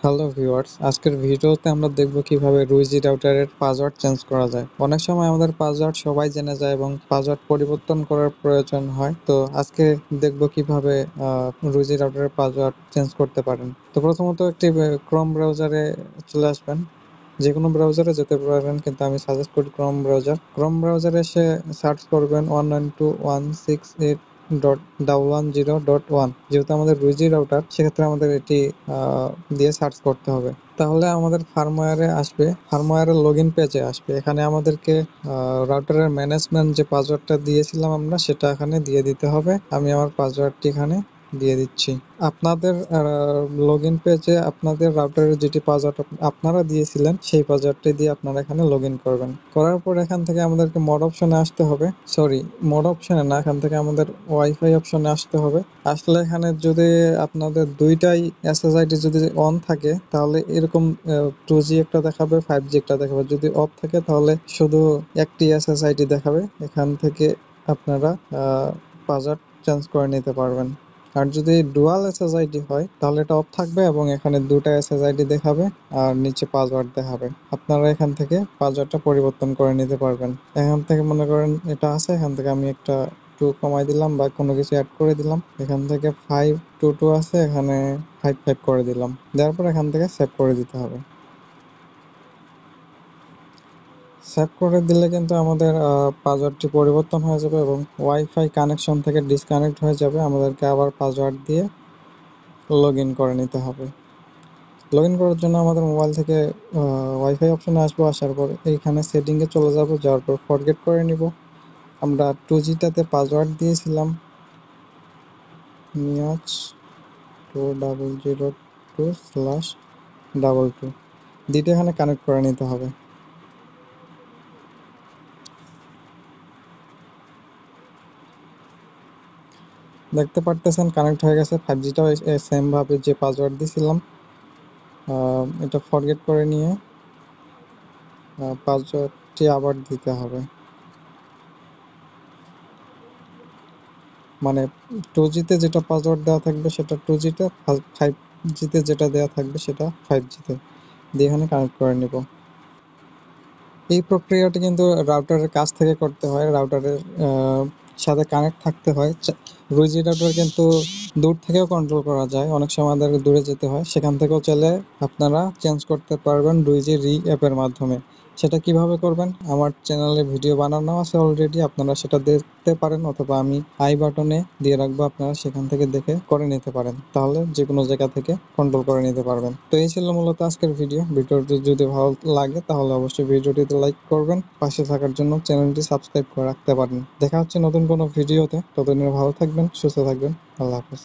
Hello viewers, আজকের ভিডিওতে আমরা দেখব কিভাবে রুইজি রাউটারের পাসওয়ার্ড চেঞ্জ করা যায়। অনেক সময় আমাদের পাসওয়ার্ড সবাই জেনে যায় এবং পাসওয়ার্ড পরিবর্তন করার প্রয়োজন হয়। তো আজকে দেখব কিভাবে রুইজি রাউটারের পাসওয়ার্ড চেঞ্জ করতে পারেন। তো প্রথমত একটি ক্রোম ব্রাউজারে চলে আসবেন। যে কোনো ব্রাউজারে যেতে পারেন, কিন্তু আমি সাজেস্ট করি ক্রোম ব্রাউজার। ক্রোম ব্রাউজারে এসে সার্চ করবেন 192.168.110.1। যেহেতু আমাদের রুইজি রাউটার, সেক্ষেত্রে আমাদের এটি দিয়ে সার্চ করতে হবে। তাহলে আমাদের ফার্মওয়্যারে আসবে, ফার্মওয়্যারের লগইন পেজে আসবে। এখানে আমাদেরকে রাউটারের ম্যানেজমেন্ট যে পাসওয়ার্ডটা দিয়েছিলাম আমরা, সেটা এখানে দিয়ে দিতে হবে। আমি আমার পাসওয়ার্ডটি এখানে দিয়ে দিচ্ছি। আপনাদের লগইন পেজে আপনাদের রাউটারের যেটি পাসওয়ার্ড আপনারা দিয়েছিলেন, সেই পাসওয়ার্ডটি দিয়ে আপনারা এখানে লগইন করবেন। করার পর এখান থেকে আমাদেরকে মোড অপশনে আসতে হবে। মোড অপশনে না, এখান থেকে আমাদের ওয়াইফাই অপশনে আসতে হবে। আসলে এখানে যদি আপনাদের দুইটাই এসএসআইডি যদি অন থাকে, তাহলে এরকম 2G একটা দেখাবে, 5G একটা দেখাবে। যদি অফ থাকে তাহলে শুধু একটি এসএসআইডি দেখাবে। এখান থেকে আপনারা পাসওয়ার্ড চেঞ্জ করে নিতে পারবেন। আর যদি ডুয়াল এসএসআইডি হয়, তাহলে এটা অফ থাকবে এবং এখানে দুটা এসএসআইডি দেখাবে আর নিচে পাসওয়ার্ড দেখাবে। আপনারা এখান থেকে পাসওয়ার্ডটা পরিবর্তন করে নিতে পারবেন। এখান থেকে মনে করেন এটা আছে, এখান থেকে আমি একটা 2 কমাই দিলাম বা কোনো কিছু অ্যাড করে দিলাম। এখান থেকে 522 আছে, এখানে 55 করে দিলাম। দেওয়ার পর এখান থেকে সেভ করে দিতে হবে। সেভ করে দিলে কিন্তু আমাদের পাসওয়ার্ডটি পরিবর্তন হয়ে যাবে এবং ওয়াইফাই কানেকশন থেকে ডিসকানেক্ট হয়ে যাবে। আমাদেরকে আবার পাসওয়ার্ড দিয়ে লগ ইন করে নিতে হবে। লগ ইন করার জন্য আমাদের মোবাইল থেকে ওয়াইফাই অপশনে আসবো। আসার পর এইখানে সেটিংয়ে চলে যাব, যাওয়ার পর ফরগেট করে নিব। আমরা 2Gটাতে পাসওয়ার্ড দিয়েছিলাম নিয়াজ 2002/22 দুইটা এখানে কানেক্ট করে নিতে হবে। দেখতে পারতেছেন কানেক্ট হয়ে গেছে। 5Gটাও সেম ভাবে যে পাসওয়ার্ড দিয়েছিলাম, এটা ফরগেট করে নিয়ে পাসওয়ার্ডটি আবার দিতে হবে। মানে 2Gতে যেটা পাসওয়ার্ড দেওয়া থাকবে সেটা 2Gতে, 5Gতে যেটা দেওয়া থাকবে সেটা 5Gতে দিয়ে এখানে কানেক্ট করে নিব। এই প্রক্রিয়াটি কিন্তু রাউটারের কাছ থেকে করতে হয়, রাউটারের সাথে কানেক্ট থাকতে হয়। রুইজি রাউটার কিন্তু দূর থেকেও কন্ট্রোল করা যায়, অনেক সময় আমাদের দূরে যেতে হয়। সেখান থেকেও চাইলে আপনারা চেঞ্জ করতে পারবেন রুইজি রি অ্যাপের মাধ্যমে। সেটা কিভাবে করবেন আমার চ্যানেলে ভিডিও বানানো আছে অলরেডি, আপনারা সেটা দেখতে পারেন, অথবা আমি আই বাটনে দিয়ে রাখবো, আপনারা সেখান থেকে দেখে করে নিতে পারেন। তাহলে যে কোনো জায়গা থেকে কন্ট্রোল করে নিতে পারবেন। তো এই ছিল মূলত আজকের ভিডিওটি যদি ভালো লাগে তাহলে অবশ্যই ভিডিওটিতে লাইক করবেন। পাশে থাকার জন্য চ্যানেলটি সাবস্ক্রাইব করে রাখতে পারেন। দেখা হচ্ছে নতুন কোনো ভিডিওতে। ততদিন ভালো থাকবেন, সুস্থ থাকবেন। আল্লাহ হাফেজ।